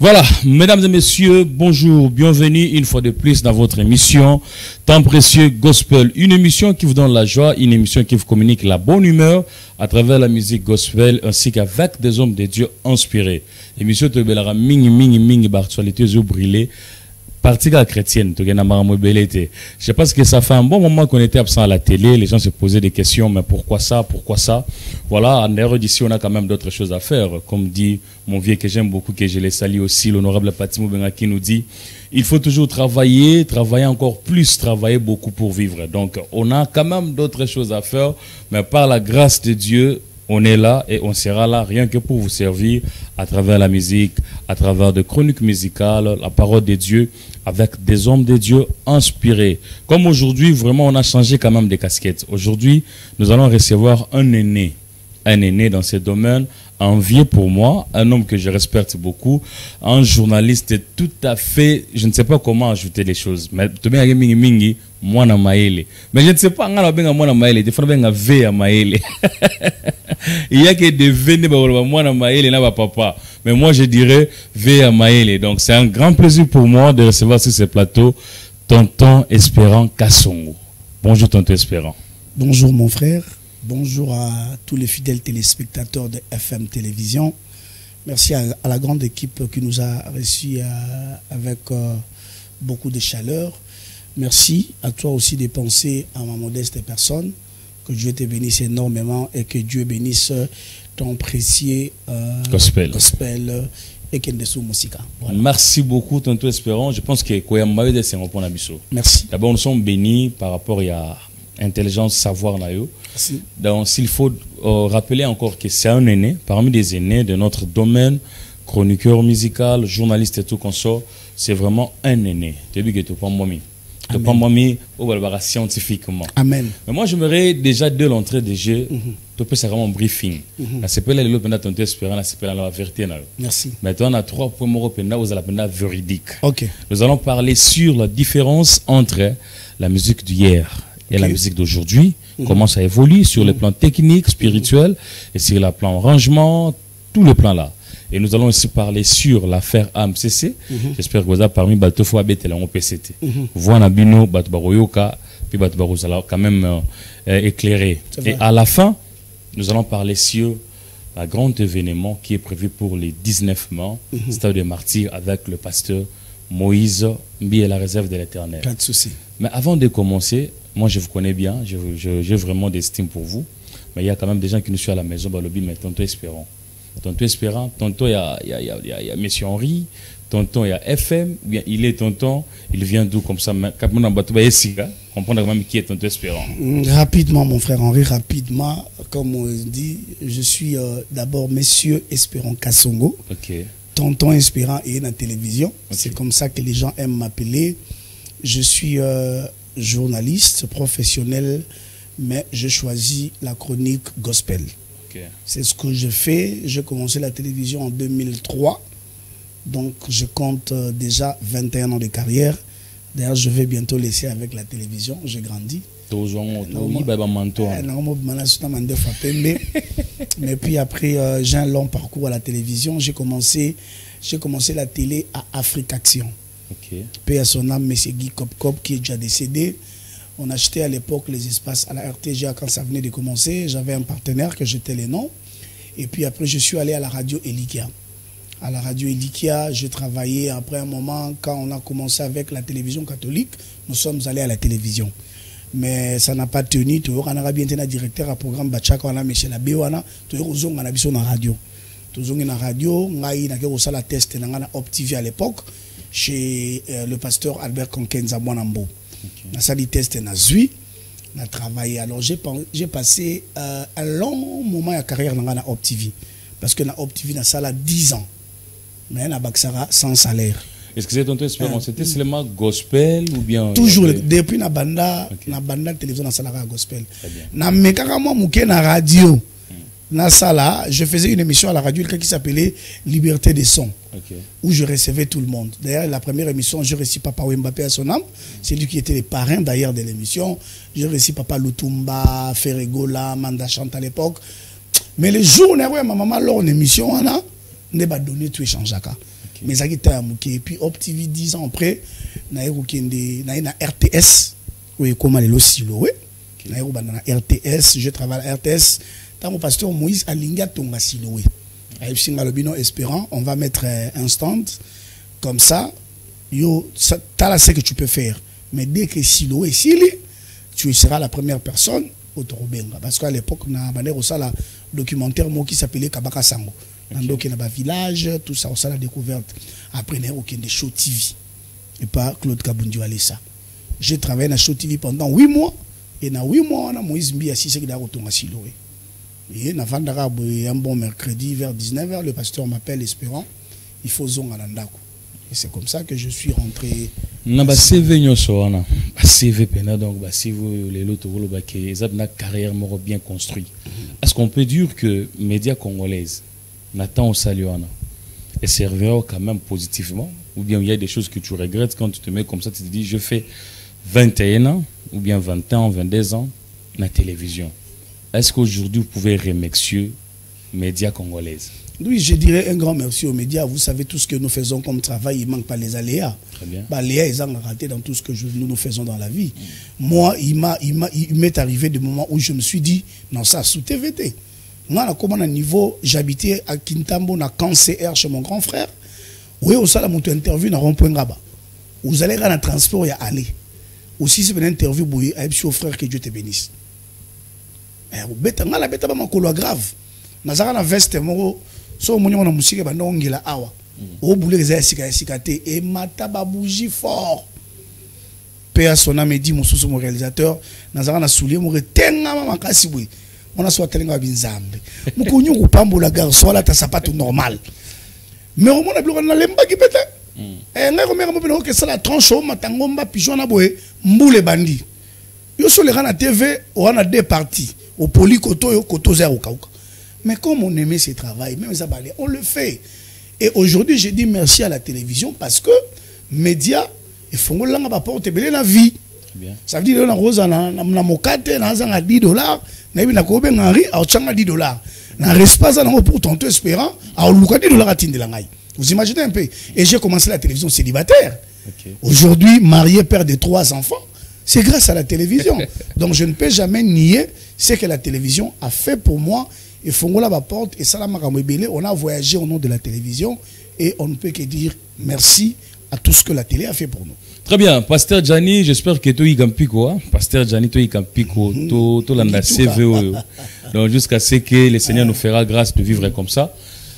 Voilà, mesdames et messieurs, bonjour, bienvenue une fois de plus dans votre émission Temps précieux Gospel, une émission qui vous donne la joie, une émission qui vous communique la bonne humeur à travers la musique gospel ainsi qu'avec des hommes de Dieu inspirés. Émission de Belara Mingi Bartualité brûlée. Partie chrétienne, je pense que ça fait un bon moment qu'on était absent à la télé, les gens se posaient des questions, mais pourquoi ça, pourquoi ça? Voilà, en dehors d'ici, on a quand même d'autres choses à faire. Comme dit mon vieux que j'aime beaucoup, que je les salue aussi, l'honorable Patimo Benga, qui nous dit, il faut toujours travailler encore plus, travailler beaucoup pour vivre. Donc, on a quand même d'autres choses à faire, mais par la grâce de Dieu, on est là et on sera là rien que pour vous servir à travers la musique, à travers des chroniques musicales, la parole de Dieu, avec des hommes de Dieu inspirés. Comme aujourd'hui, vraiment, on a changé quand même des casquettes. Aujourd'hui, nous allons recevoir un aîné dans ce domaine, un vieux pour moi, un homme que je respecte beaucoup, un journaliste tout à fait, je ne sais pas comment ajouter les choses, mais moi na maele. Mais je ne sais pas, moi na maele, des fois V à maele. Il y a que des V moi na maele na papa. Mais moi je dirais V à maele. Donc c'est un grand plaisir pour moi de recevoir sur ce plateau Tonton Espérant Kassongo. Bonjour Tonton Espérant. Bonjour mon frère. Bonjour à tous les fidèles téléspectateurs de FM Télévision. Merci à la grande équipe qui nous a reçus avec beaucoup de chaleur. Merci à toi aussi de penser à ma modeste personne. Que Dieu te bénisse énormément et que Dieu bénisse ton précieux gospel et Kendesu Musika. Voilà. Merci beaucoup Tonton Espérant. Je pense que c'est un bon abisso. Merci. D'abord nous sommes bénis par rapport à intelligence, savoir nayo. Donc s'il faut rappeler encore que c'est un aîné, parmi des aînés de notre domaine, chroniqueur musical, journaliste et tout qu'on sort, c'est vraiment un aîné. Tu dis que tu pas scientifiquement. Amen. Mais moi j'aimerais déjà de l'entrée des jeux, tu peux faire un briefing. La CPL est le Tonton Espérant, la CPL la vérité. Merci. Maintenant on a 3 points vous allez la véridique. Ok. Nous allons parler sur la différence entre la musique d'hier et la musique d'aujourd'hui, comment ça évolue sur le plan technique, spirituel, et sur le plan rangement, tous les plans là. Et nous allons aussi parler sur l'affaire AMCC. J'espère que vous avez parmi Baltofo Abetela en PCT. Voilà Bino, Batbaroyoka, puis Batbarozala quand même éclairé. Et à la fin, nous allons parler sur un grand événement qui est prévu pour les 19 mai, Stade des Martyrs, avec le pasteur Moïse Mbi et la réserve de l'Éternel. Pas de souci. Mais avant de commencer, moi je vous connais bien, j'ai vraiment d'estime pour vous. Mais il y a quand même des gens qui nous suivent à la maison, Balobi, mais Tonton Espérant. Tonton Espérant, Tonton, il y a Monsieur Henri, Tonton, il y a FM, bien, il est Tonton, il vient d'où comme ça, comprendre même qui est Tonton Espérant. Rapidement, mon frère Henri, rapidement, comme on dit, je suis d'abord Monsieur Espérant Kassongo. Ok. Tonton Espérant est dans la télévision. Okay. C'est comme ça que les gens aiment m'appeler. Je suis journaliste professionnel, mais je choisis la chronique gospel. Okay. C'est ce que je fais. J'ai commencé la télévision en 2003. Donc, je compte déjà 21 ans de carrière. D'ailleurs, je vais bientôt laisser avec la télévision. J'ai grandi. Mais puis après, j'ai un long parcours à la télévision. J'ai commencé la télé à Afrique Action. Okay. Paix à son âme, M. Guy Cop qui est déjà décédé. On achetait à l'époque les espaces à la RTGA quand ça venait de commencer. J'avais un partenaire que j'étais les noms. Et puis après, je suis allé à la radio Elikia. À la radio Elikia, j'ai travaillé. Après un moment, quand on a commencé avec la télévision catholique, nous sommes allés à la télévision. Mais ça n'a pas tenu. On a bien été directeur à programme Bachaka, on a Michel Abewana, on a vu la radio. On a radio, on a eu la test à OpTV à l'époque, chez le pasteur Albert Konkenza Mwanambo. On a sali test na Zui, on a travaillé. Alors j'ai passé un long moment de carrière dans OpTV. Parce que na OpTV, on a sali 10 ans. Mais on a Baksara sans salaire. Est-ce que c'est Tonton Espérant? C'était seulement gospel ou bien? Toujours, depuis na banda télévision na salara gospel. Na mekaka moi mouké na radio. Na sala, je faisais une émission à la radio qui s'appelait Liberté des sons. Où je recevais tout le monde. D'ailleurs, la première émission, je reçus Papa Wembappé à son âme. C'est lui qui était le parrain d'ailleurs de l'émission. Je reçus Papa Lutumba, Ferregola, Manda Chante à l'époque. Mais le jour où ma maman lors une émission, on a donné tout échange. Mais ça qui était et puis OpTV 10 ans après na RTS oui comment les Siloé na RTS, je travaille à RTS tant mon pasteur Moïse Alinga Tonga Siloé à Epsinga le bino espérant on va mettre un stand comme ça yo t'as là ce que tu peux faire mais dès que Siloé Sili tu seras la première personne au Torobenga parce qu'à l'époque na bané au sala documentaire moi qui s'appelait Kabaka Sango donc il y a un village tout ça on a la découverte après il y a des show TV et pas Claude Kabundio ça j'ai travaillé dans show TV pendant 8 mois et dans 8 mois on a Moïse Mbi assis qui a retourné à Siloé et na vendara un bon mercredi vers 19h le pasteur m'appelle espérant il faut zonga landako et c'est comme ça que je suis rentré na ba CV nyoso wana ba CV pena donc ba si vous les loto volo ba ke ezab na carrière moro bien construit est-ce qu'on peut dire que médias congolaises Nathan Osaliwana et servira quand même positivement ou bien il y a des choses que tu regrettes quand tu te mets comme ça tu te dis je fais 21 ans ou bien 20 ans 22 ans na télévision est-ce qu'aujourd'hui vous pouvez remercier médias congolaises? Oui, je dirais un grand merci aux médias. Vous savez tout ce que nous faisons comme travail, il manque pas les aléas. Très bien. Bah, les aléas, ils ont raté dans tout ce que nous faisons dans la vie. Moi, il m'est arrivé des moments où je me suis dit, non, ça, sous TVT. Moi, comme à niveau, j'habitais à Kintambo, na CR chez mon grand frère. Oui, au salon, mon interview, na rond-point Gaba. Vous allez dans le transport, il y a aller. Aussi, c'est une interview, bouillé, avec mon frère, que Dieu te bénisse. Bêta, la bêta, ma colo grave. Nazara na veste, moro. So monyo na musique ba ndongela awa o boule za sikate et mata ba bougie fort père sona me dit mususu mon réalisateur nazara na soulier mo retenga mama kasi bwe on a soit telinga binzambe mukunyu kupambola garçon la ta sapato normal mais au mona bloka na lemba ki pete ngai ko mera mo bino ke sala tranche o matangomba pigeon na boye mbule bandi yo so le na TV on a deux parties au poli koto yo koto za ukauka. Mais comme on aimait ce travail, même ça on le fait. Et aujourd'hui, je dis merci à la télévision parce que médias, ils font la vie. Ça veut dire que nous avons 10 dollars, nous avons 10 dollars. Dans l'espace, pour tantôt espérant, nous avons 10 dollars à Tindelangai. Vous imaginez un peu. Et j'ai commencé la télévision célibataire. Aujourd'hui, marié, père de 3 enfants, c'est grâce à la télévision. Donc je ne peux jamais nier ce que la télévision a fait pour moi. Et Fongola va porte et Salama Kamwebele, on a voyagé au nom de la télévision et on ne peut que dire merci à tout ce que la télé a fait pour nous. Très bien, Pasteur Gianni, j'espère que tu es Campiko, Pasteur Gianni, tu es Campiko, tu l'as CV. Donc jusqu'à ce que le Seigneur nous fera grâce de vivre comme ça.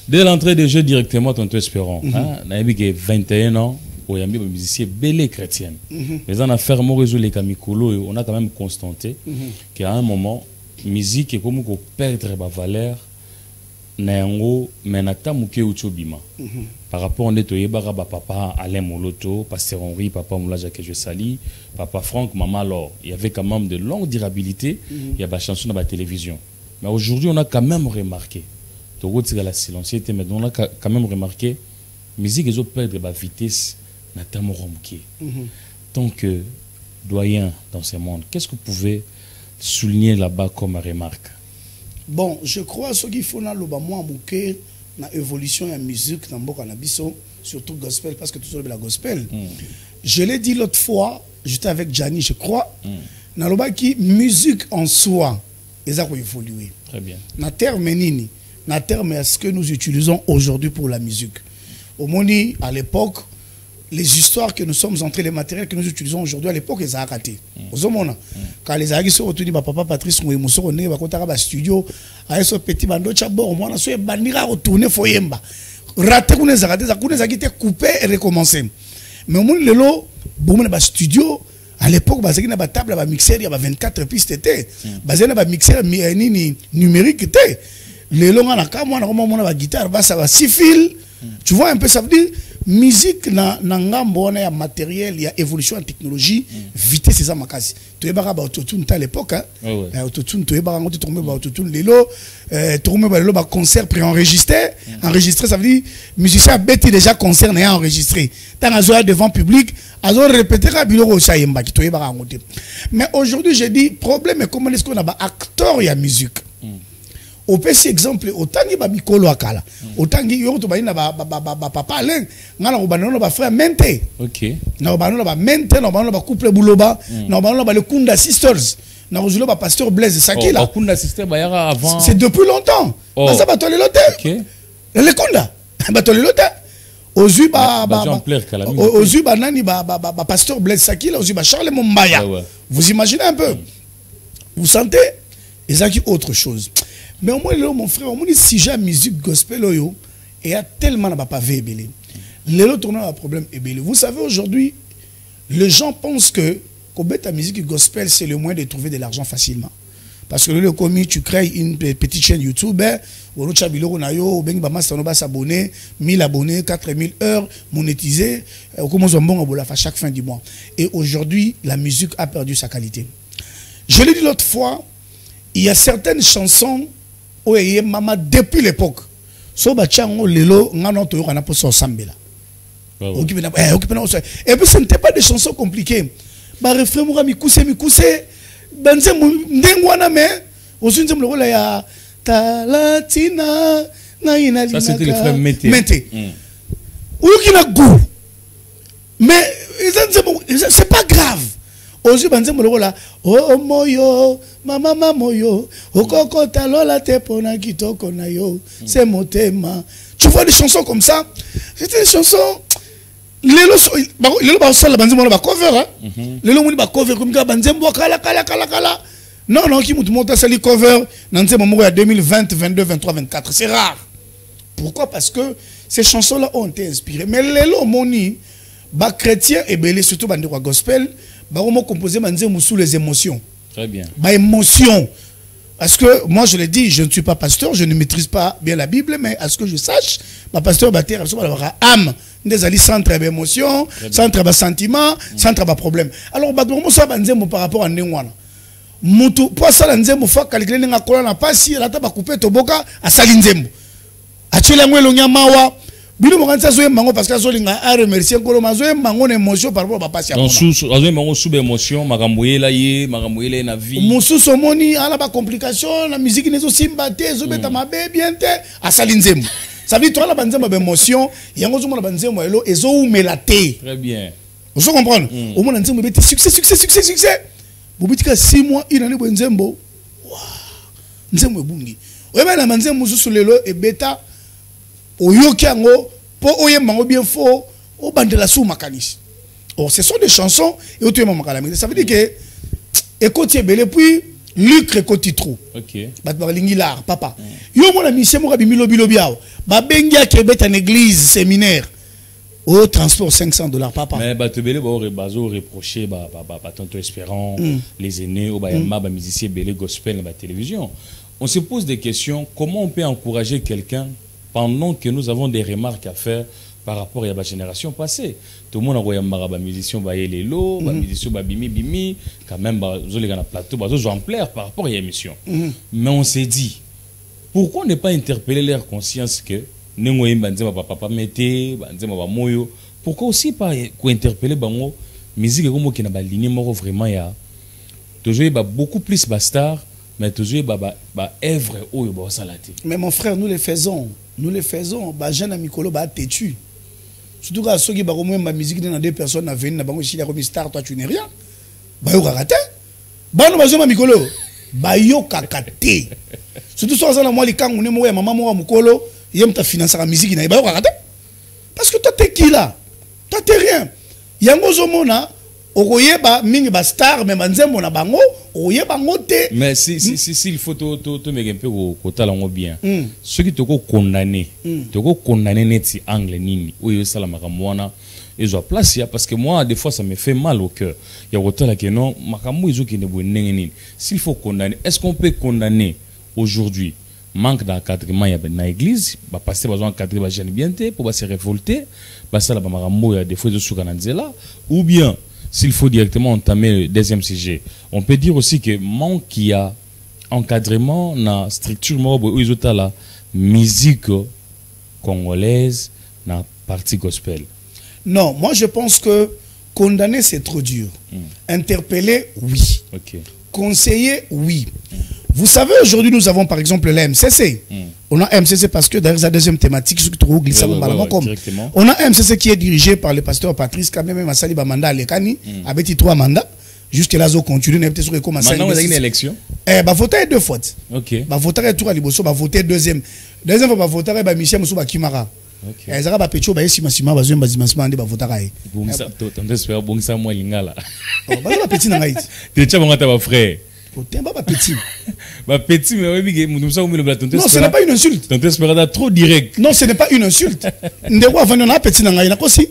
Dès l'entrée des jeux directement, on te espérons. Naïbi qui 21 ans, au Yambi, musicien belé chrétienne. Mais en affaire Morezo les Kamikolo, on a quand même constaté qu'à un moment musique est comme qu'on perdre la valeur nango menata muke uchobima par rapport à neto yebara papa Alain Moloto pasteur Henri papa Moula Jacques je sali papa Franck maman alors il y avait quand même de longue durabilité il y a des chansons dans la télévision mais aujourd'hui on a quand même remarqué tout c'est la silencieuseté mais on a quand même remarqué musique ils ont perdre la vitesse nata moromke tant que doyen dans ce monde qu'est-ce que vous pouvez souligner là-bas comme remarque? Bon, je crois ce qu'il faut dans le moi bouquet na évolution de la musique dans beaucoup nabiso surtout gospel parce que tout le la gospel. Je l'ai dit l'autre fois, j'étais avec Gianni, je crois. Na loba qui musique en soi, ils ont évolué. Très bien. Na terme nini, na terme est ce que nous utilisons aujourd'hui pour la musique. Au moni à l'époque les histoires que nous sommes entrés, les matériels que nous utilisons aujourd'hui, à l'époque, ils ont raté. Quand les Agis sont retournés, papa Patrice Mouemousso, on est à studio, à ce petit bandeau, chabor, moi, on a bandira retourner, foyemba. Raté, on les a ratés, on les a quittés, coupés et recommencé. Mais au moins, le lot, bon, on a studio, à l'époque, il y a une table, il mixeur, il y a 24 pistes, il y a un mixeur numérique, le lot, on a une guitare, ça va 6 fils. Tu vois un peu, ça veut dire musique na ngambo na ya matériel, il y a évolution en technologie, vitesse c'est ça makasi. Tu es baraba autotune à l'époque hein. Autotune tu es baraba tu tombes ba autotune lelo tombes ba lelo ba concert préenregistré, enregistré ça veut dire musicien bêti déjà concert n'est enregistré. Tant azoa devant public, azoa répéter ka biloko ça yemba ki tu es baraba ngote. Mais aujourd'hui je dis problème est comment est-ce qu'on a ba acteur ya musique. au petit exemple autangi ba mikolo akala autangi yo to ba ina ba papa len ngala ko banano ba frère mente OK na banano ba mente na banano ba couple buloba na banano ba le Kunda Sisters na rozulo ba pasteur Blaise Sakila Kunda Sisters ba yara avant c'est depuis longtemps ça ba tolelo te OK le Kunda ba tolelo te ozu ba ozu ba nani ba pasteur Blaise Sakila ozu ba Charles Mombaya vous imaginez un peu vous sentez et ça qui autre chose. Mais au moins, mon frère, au moins, si j'ai musique gospel, et il y a tellement de pas ébélé. Les autres ont un problème ébélé. Vous savez, aujourd'hui, les gens pensent que ta musique gospel, c'est le moyen de trouver de l'argent facilement. Parce que le commis, tu crées une petite chaîne YouTube, ou s'abonner, 1000 abonnés, 4000 heures monétisées, à chaque fin du mois. Et aujourd'hui, la musique a perdu sa qualité. Je l'ai dit l'autre fois, il y a certaines chansons où il y a maman depuis l'époque. So ba chango lelo ngano to yokana po so sambela. Et puis ce n'était pas des chansons compliquées. Ba refrain mo mi kouse banze ndengwana me osunze mo la ya talatina na ina lina. Ça c'était le frère Mété. Ou qui na goût. Mais c'est pas grave. Ozu banze mo la oh moyo mama moyo okoko talola te pona kitoko na yo c'est mon thème. Tu vois des chansons comme ça, c'était des chansons lelo ba sala banze mo ba cover lelo mo ba cover comme ka banze mo kala non qui mutu monta sali cover nanze mo ya 2020 22 23 24 c'est rare. Pourquoi? Parce que ces chansons là ont été inspirées, mais lelo moni ba chrétien et belé surtout bande kwa gospel ba composer banze sous les émotions. Très bien. Bah, émotion. Parce que moi, je l'ai dit, je ne suis pas pasteur, je ne maîtrise pas bien la Bible, mais à ce que je sache, ma pasteur va dire âme, des alliés centre d'émotion, centre de sentiment, centre de problème. Alors, bah, ça va par rapport à Néwana. Moutou, pour ça, l'anzembo, faut calculer n'a pas na pasi, la taba couper toboka, à salinzembo. A tuer la mouille l'onyamawa. Bilo mokanza zoe mango parce que zolinga a remercier ngolo mazoe mango na émotion par rapport à papa sia. Donc sous azoe mango sous émotion makamboyela ye makamboyela na vie. Musu somoni ala ba complication la musique nezo simbate zo beta mabe bien te asalinzemo. Ça veut dire toi la banzemo ba émotion yango zo mona banzemo elo ezo umela te. Très bien. Vous comprenez? Au moins nzemo beti succès. Bobitika 6 mois il année bonzembo. Waouh. Nzemo ebungi. Oyeba na banzemo zo lelo e beta oyokiango po oyemango bien faux au bandela sous makanisi. Or ce sont des chansons et au tuyema makalami. Ça veut dire que écoutez belé puis Luc écoute trop. OK. Bat balingi l'art papa. Yo mona mission mo bimilo bilobiao. Ba bengia kebeta en église séminaire. Au transport $500 papa. Mais bat belé bazo reprocher ba tonton espérant les aînés au bayama ba musicien belé gospel na ba télévision. On se pose des questions, comment on peut encourager quelqu'un pendant que nous avons des remarques à faire par rapport à la génération passée. Tout le monde a un musicien qui lots, un musicien bimi, quand même, ils ont un plateau, ils ont plaire par rapport à l'émission. Mais on s'est dit, pourquoi ne pas interpeller leur conscience que nous avons papa mété, pourquoi aussi pas interpeller la musique qui n'a pas ligne vraiment ya toujours beaucoup plus bastard, mais toujours œuvre ou salati. Mais mon frère, nous les faisons. Nous les faisons. Jeune Mikolo ba têtu. Surtout quand ceux qui ba moins ma musique dans 2 personnes à venir na bango si la comme star toi tu n'es rien. Ba yo kakate. Ba no bazo ma Mikolo. Ba yo kakate. Surtout ça na moi li kangu ne mo ya maman mo Mukolo, yem ta financer la musique na ba yo kakate. Parce que toi t'es qui là? Toi t'es rien. Yango zo mona okoyeba mingi ba star mais manzembo na bango oyeba ngote. Mais si il faut te mettre un peu au côté là bien. Ceux qui te condamné neti angle nini ou yo sala makamwana ils ont place parce que moi des fois ça me fait mal au cœur. Il y a autant là que non makamu izo ki ne nini. S'il faut condamner, est-ce qu'on peut condamner aujourd'hui manque d'encadrement ya na église, ba passer besoin encadrer ba jeune bien té pour ba se révolter, ba sala ba makambo ya des fois zo sukana nzela ou bien s'il faut directement entamer le deuxième sujet, on peut dire aussi que manque qu'il y a encadrement na structure où ils ont la musique congolaise na partie gospel. Non, moi je pense que condamner c'est trop dur. Interpeller, oui. OK. Conseiller, oui. Vous savez, aujourd'hui, nous avons par exemple la MCC. On a MCC parce que dans la deuxième thématique, on a MCC qui est dirigé par le pasteur Patrice Kameme Massali Bamanda Alekani, avec 3 mandats. Jusque là, on continue. Maintenant, vous avez une élection. Bah, voter 2 fois. Ok. Bah, voter tour à Liboso, bah, voter deuxième. Deuxième fois, bah, voter bah, Michel Moussouba Kimara. Ok. Et ça va pécho, bah, si Massima, bah, Massima, bah, voter. Bon, ça, t'espères, bon, ça, moi, l'ingala. Bah, ça, petit, n'a pas été. Tu es déjà mon frère. Pas petit. Petit, mais oui, non, ce n'est pas une insulte. Ton espérada trop direct. Non, ce n'est pas une insulte. Ndeko va venir petit nanga, il a aussi.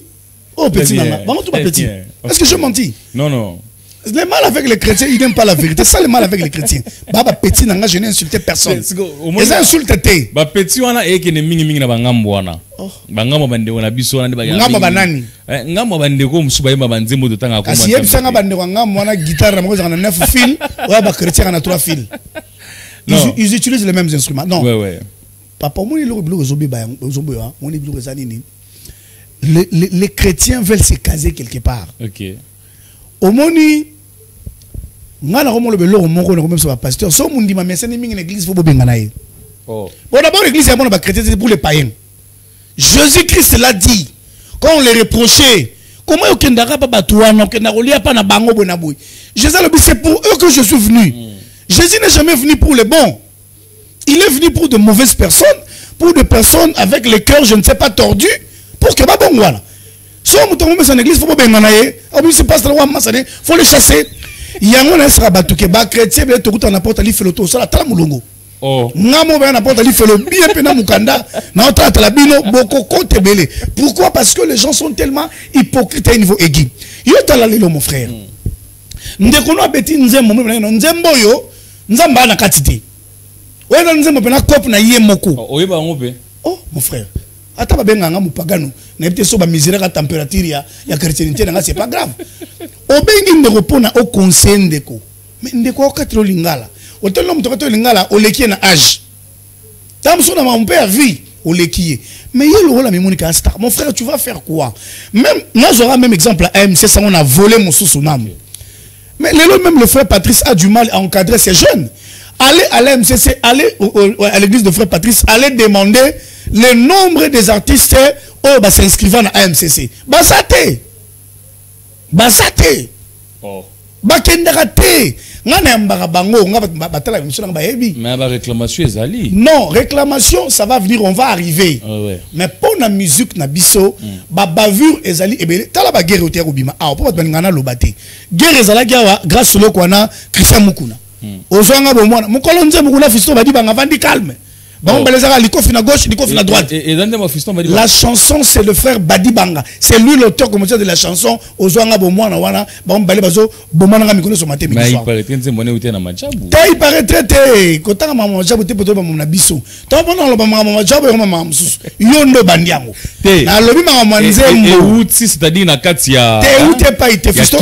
Oh petit nanga. Maman tout pas petit. Est-ce que je mentis? Non non. Le mal avec les chrétiens, ils n'aiment pas la vérité. C'est ça le mal avec les chrétiens. Baba petit nanga, je n'ai insulté personne. Ils insultent té. Ba petit wana e ke ne mingi na bangambo wana. Bangambo bande wana biso wana ba. Ngambo banani? Ngambo bande ko musuba yemba banzembo to tanga ko. Kasi yeb sanga bande ko ngambo wana guitare mo na 9 fils, ouais ba chrétien na 3 fils. Ils utilisent les mêmes instruments. Non. Ouais ouais. Papa moi le bleu zombie ba zombie hein, on est bleu zanini. Les chrétiens veulent se caser quelque part. OK. Au moni ngana komo le belo moko na comme ça pasteur so mundi ma messene mingi na église faut bobenga na ye. Oh. Bon d'abord l'église est bon ba chrétien c'est pour les païens. Jésus-Christ l'a dit. Quand on les reprochait, comment okendaka ba batuana okenda kolia pa na bango bona boy. Jésus le dit c'est pour eux que je suis venu. Jésus n'est jamais venu pour les bons. Il est venu pour de mauvaises personnes, pour des personnes avec le cœur je ne sais pas tordu pour que ba bon voilà. So mutongo mesa na église faut bobenga na ye. Obi se passe là masane, faut les chasser. Yango na sera batuke ba chrétien be to kuta na porte li felo to sala tala mulongo. Oh. Ngamo ba na porte li felo bien pe na mukanda na otata la bino boko kote belé. Pourquoi? Parce que les gens sont tellement hypocrites à un niveau aigu. Yo tala lelo mon frère. Ndeko no beti nzembo mo na nzembo yo nzamba na katite. Oye na nzembo pe na kope na ye moko. Oye ba ngope. Oh mon frère. Ata ba benga ngamu pagano na ebite so ba misère ka température ya chrétienté na c'est pas grave. Obengi ndeko pona o conseil ndeko. Mais ndeko okatro lingala. Otelo mtokato lingala olekie na âge. Tamso na mon père vie olekie. Mais yelo wala memonika star. Mon frère, tu vas faire quoi? Même moi j'aurai même exemple à MC ça on a volé mon sous-nam. Mais même le frère Patrice a du mal à encadrer ces jeunes. Allez à l'MCC, allez à l'église de frère Patrice, allez demander le nombre des artistes s'inscrivant à MCC. Basate. Basate. Oh. Bakendakate. Mais la réclamation est allée. Non, réclamation, ça va venir, on va arriver. Oh, ouais. Mais pour la musique, na biso, bavure est allée. Et bien, t'as la guerre au terre au bima. Ah, pourquoi tu n'as pas lobate? Guerre est allée grâce au Lokwana, Christian Mukuna. Ozwanga bomwana mukolonze mukuna fisto badi banga vandi calme. Bon belezaka likofi na gauche, likofi na droite. Et dans des fiston badi. La chanson c'est le frère Badi Banga. C'est lui l'auteur compositeur de la chanson Ozwanga bomwana wana bon bale bazo bomwana nga mikolo so matin mi soir. Mais il paraît que nzembo ne uté na majabu. Il paraît traité kotanga mama majabu te poto mama na biso. Ta bona lo mama majabu yo mama mususu. Yondo bandiango. Na lobi mama nzembo. Et outi c'est-à-dire na kati ya. Te outé pas ite fisto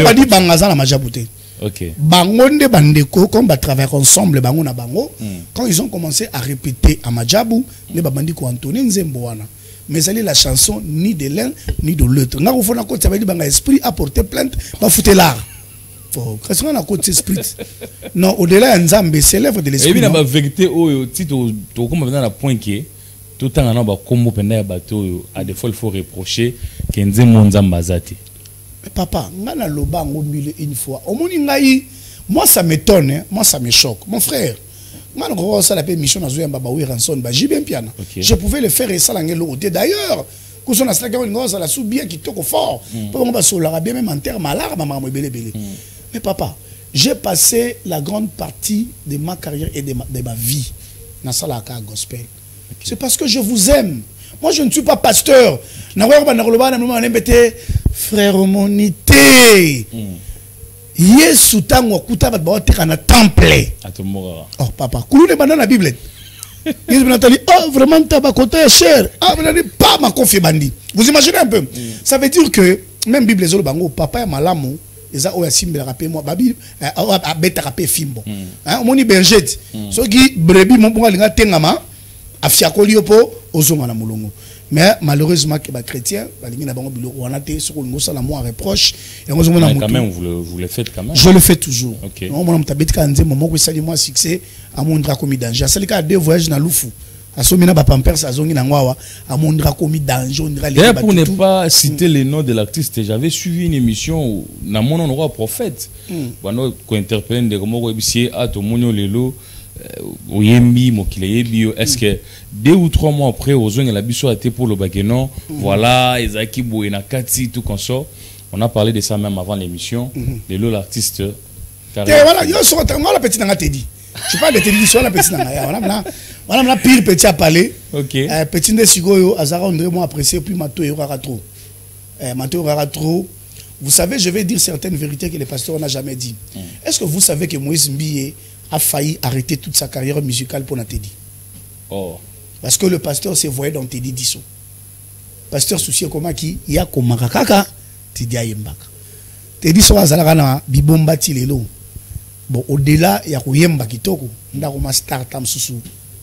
Badi Banga za na majabu te. Okay. Bangonde bandeko comme ba travailler ensemble bango na bango quand ils ont commencé à répéter à Majabu les babandi ko Antoine Nzembo wana mais elle la chanson ni de l'un ni de l'autre na ko fona ko tabali banga esprit a porté plainte ba fouter l'art faut qu'est-ce qu'on a côté esprit non au-delà Nzambe c'est l'œuvre de l'esprit. Et bien la vérité au titre to comme dans la point qui tout temps na ba kombo penda ya bato à des fois il faut reprocher que Nzembo Nzamba zati. Mais papa, ngana loba ngomile une fois. Omoni ngai, moi ça m'étonne, hein? Moi ça me choque. Mon frère, ngana ko ça la mission na zo yamba ba wi ranson ba jibe piana. Je pouvais le faire et ça l'angelo. D'ailleurs, ko so na sala ka ngo ça la sou bien qui toko fort. Pour on ba so la bien même en terme alarme maman belé belé. Mais papa, j'ai passé la grande partie de ma carrière et de ma vie dans sala ka gospel. C'est parce que je vous aime. Moi, je ne suis pas pasteur. Frère monité. Yesu tango kuta ba na temple. Oh papa, koulou ne banana Bible. Ils me dit oh vraiment tabac côté cher. Ah vous n'avez pas ma confiance bandi. Vous imaginez un peu. Ça veut dire que même Bible zolo bango papa ya malamu eza oya simbela rapé moi babi a beta rapé fimbo. Hein moni berget. So qui brebis mon bonga linga tengama afiakoli yopo ozonga na mulongo. Mais malheureusement que les chrétiens, on a été sur une reproche. Et quand même, vous le faites quand même. Je le fais toujours. Ok. On a succès à mon dracomi danger. C'est le cas de voyages dans l'oufou. D'ailleurs, pour ne pas citer les noms de l'artiste, j'avais suivi une émission dans mon endroit prophète. Quand interpellé de Romo à Tomonio Lelo. Est-ce que 2 ou 3 mois après, aux zones la biso a été pour le Baguenon, voilà, Ezaki Bouena Kati, tout comme ça. On a parlé de ça même avant l'émission. De l'eau, l'artiste. Voilà, je suis la petite nanga Teddy. Je parle de Teddy, sur la petite nanga. Voilà, la pire petit à parler. Ok. Petit de Sigoyo, Azara, on devrait apprécier, puis Mato et Raratro. Mato et Raratro. Vous savez, je vais dire certaines vérités que les pasteurs n'ont jamais dit. Est-ce que vous savez que Moïse Mbiye a failli arrêter toute sa carrière musicale pour Teddy? Oh. Parce que le pasteur se voyait dans Teddy Disso. Pasteur soucié comment qui y a comme Kaka Teddy Ayembaka. Teddy so azalaka bibomba tilelo. Bon, au-delà il y a Yemba kitoko, ndakoma star tam susu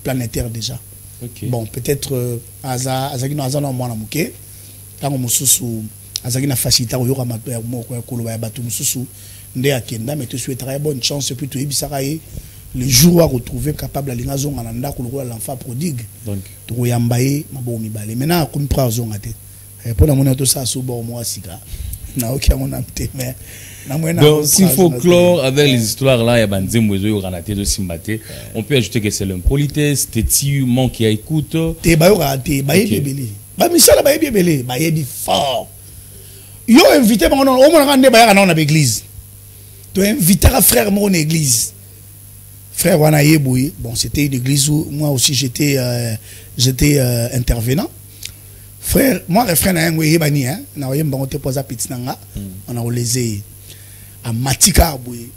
planétaire déjà. Okay. Bon, peut-être azaki no azana mwana muke. Tango mususu azaki na facilité ko yoka mato ya moko ya koloba ya batu mususu ndé akenda, mais te souhaiterais bonne chance et puis tu ebisaka ye le jour à retrouver capable alinga zonga na ndako lokola l'enfant prodigue. Donc to yambaye mabo mibale. Maintenant comme pra zonga te. Pour la monnaie to ça so bo mo asika. Na oki amona te mais donc s'il faut clore avec les histoires là, il y a Banzemwezo Yoranate de Simbate. On peut ajouter que c'est l'impolitesse, Téti mon qui écoute. Te bayora te baye bébélé. Ba misala baye bébélé, baye bi fort. Yo invité mon on mona ngande baye na l'église. Tu invité un frère mon église. Frère wana yeboui. Bon, c'était une église où moi aussi j'étais intervenant. Frère, moi le frère na ngwe yebani hein, na yemba on te posa petit nanga. On a olezé à Matika boui.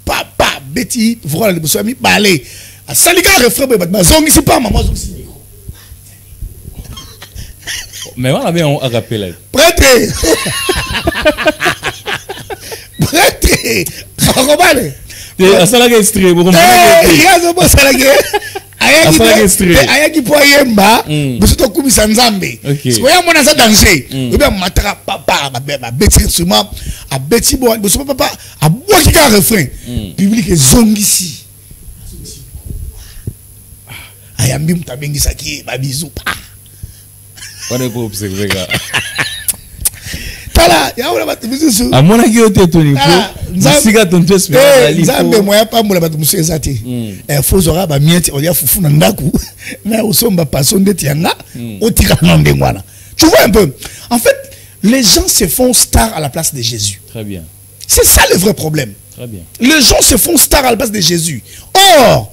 Papa Betty voilà le bosami balé. A salika refrain ba zongi si pas maman zongi si. Mais on a bien rappelé. Prêtre. Prêtre. Regardez. Asalaga extrait. Ayaki po yemba busuto kumisa nzambe sikoya mona za danger obi mataka papa ba beti suma a beti bo busuto papa a boki ka refrain public ezongisi ayambi mutabengisa ki ba bizu pa wana po observer ga tala ya wala batu bizu amona ki ote toni po nzasiga tonto espérance ali nzambe moya pa mbola batu museza te fozora ba mieti olia fufu na ndaku na osomba paso ndeti yanga otika nonde ngwana. Tu vois un peu, en fait les gens se font stars à la place de Jésus. Très bien. C'est ça le vrai problème. Très bien. Les gens se font stars à la place de Jésus. Or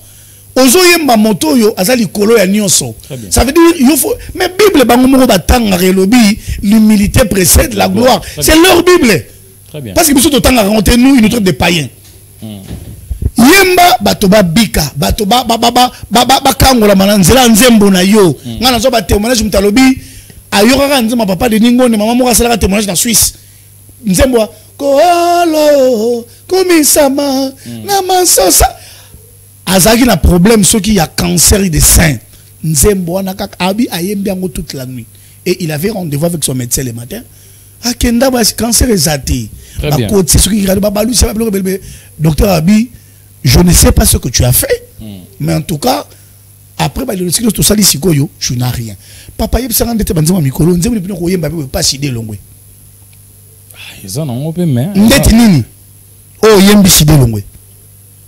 ozoyemba moto yo azali kolo ya nyonso. Ça veut dire il faut mais Bible bango moko batanga relobi l'humilité précède la gloire. C'est leur Bible. Très bien. Parce que biso totanga raconter nous une autre des païens. Yemba batoba bika batoba ba kangola mananzela nzembo na yo. Ngana zo ba témoignage mutalobi ayoka nzema papa de Ningone maman moko asala témoignage na Suisse. Nzembo koalo komisama na mansosa azaki na problème ceux qui a cancer de sein nzembo na kaka abi ayembi yango toute la nuit et il avait rendez-vous avec son médecin le matin akenda ba cancer ezati ba côté ceux qui regardent ba lui docteur Abi je ne sais pas ce que tu as fait mais en tout cas après ba le tout ça sikoyo je n'ai rien papa yeb sanga ndete banzema mikolo nzembo ni ko yemba pas sidé longwe ils en ont peu mais ndete nini oh yembi sidé longwe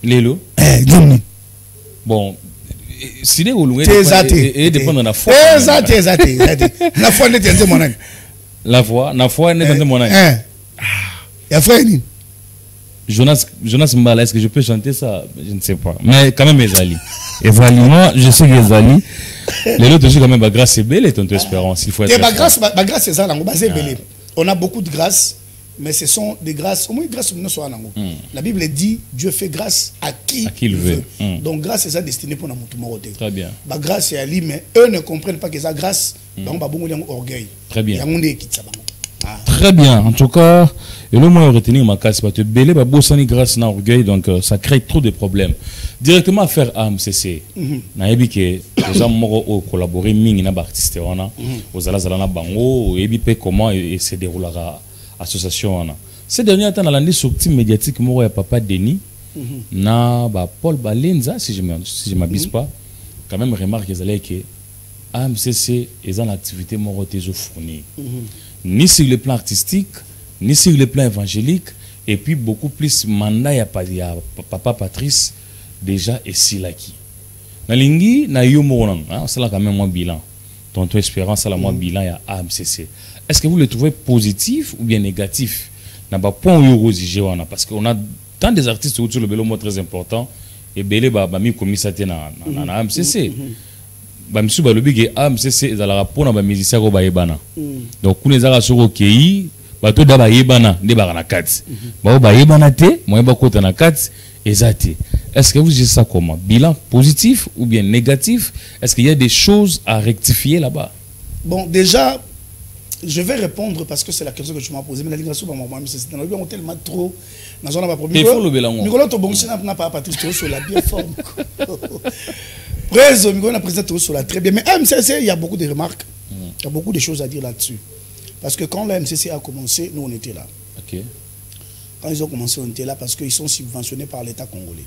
lelo nzembo. Bon, si les Oulungais dépendent de la foi. La foi n'est pas mon âme. La foi n'est pas mon âme. Il y a frère ni. Jonas Mbala, est-ce que je peux chanter ça? Je ne sais pas. Mais quand même, Ezali. Et voilà, moi, je sais que Ezali. Les autres, quand même, grâce est belle et ton espérance. Il faut être. Grâce, c'est ça, on a beaucoup de grâce. Mais ce sont des grâces, au moins grâce la Bible dit Dieu fait grâce à qui il veut. Donc grâce c'est ça destiné pour nous. Très bien. La grâce est à lui, mais eux ne comprennent pas que ça grâce, donc bah bon orgueil. Très bien. Très bien. En tout cas, et le moins retenir ma casse, parce que belé, bossani grâce à orgueil, donc ça crée trop de problèmes. Directement faire AMCC. Na ebi que les gens ont collaboré mingi na artiste wana, aux alazala na bango, ebi pe comment et se déroulera association wana. Ces derniers temps, dans l'année sortie médiatique, moi, papa Denis, na Paul Balenza, si je m'abuse pas, quand même remarque que AMCC est en activité morotezo fournie. Ni sur le plan artistique, ni sur le plan évangélique, et puis beaucoup plus mandat ya papa Patrice déjà ici là qui. Na lingi na yo moron, ça là quand même moins bilan. Tonton Espérance ça là moins bilan ya AMCC. Est-ce que vous le trouvez positif ou bien négatif? Na ba point où parce qu'on a tant des artistes autour le bélo très important et belé ba mi commissaire na AMCC. Ba misu ba lobi ke AMCC za la rapport na ba musicien ko ba yebana. Donc kuna za soko kei ba to da ba yebana nde ba na kati. Ba yebana te mo ba kota na kati ezate. Est-ce que vous dites ça comment? Bilan positif ou bien négatif? Est-ce qu'il y a des choses à rectifier là-bas? Bon, déjà, je vais répondre parce que c'est la question que tu m'as posée. Mais la ligne par moi, c'est tellement trop. Il faut le bélango. Nicolas Tobonchi n'a pas Patrice sur la bien forme. Président, Nicolas président sur la très bien. Mais MCC, il y a beaucoup de remarques. Il y a beaucoup de choses à dire là-dessus. Parce que quand la MCC a commencé, nous on était là. Ok. Quand ils ont commencé, on était là parce qu'ils sont subventionnés par l'État congolais.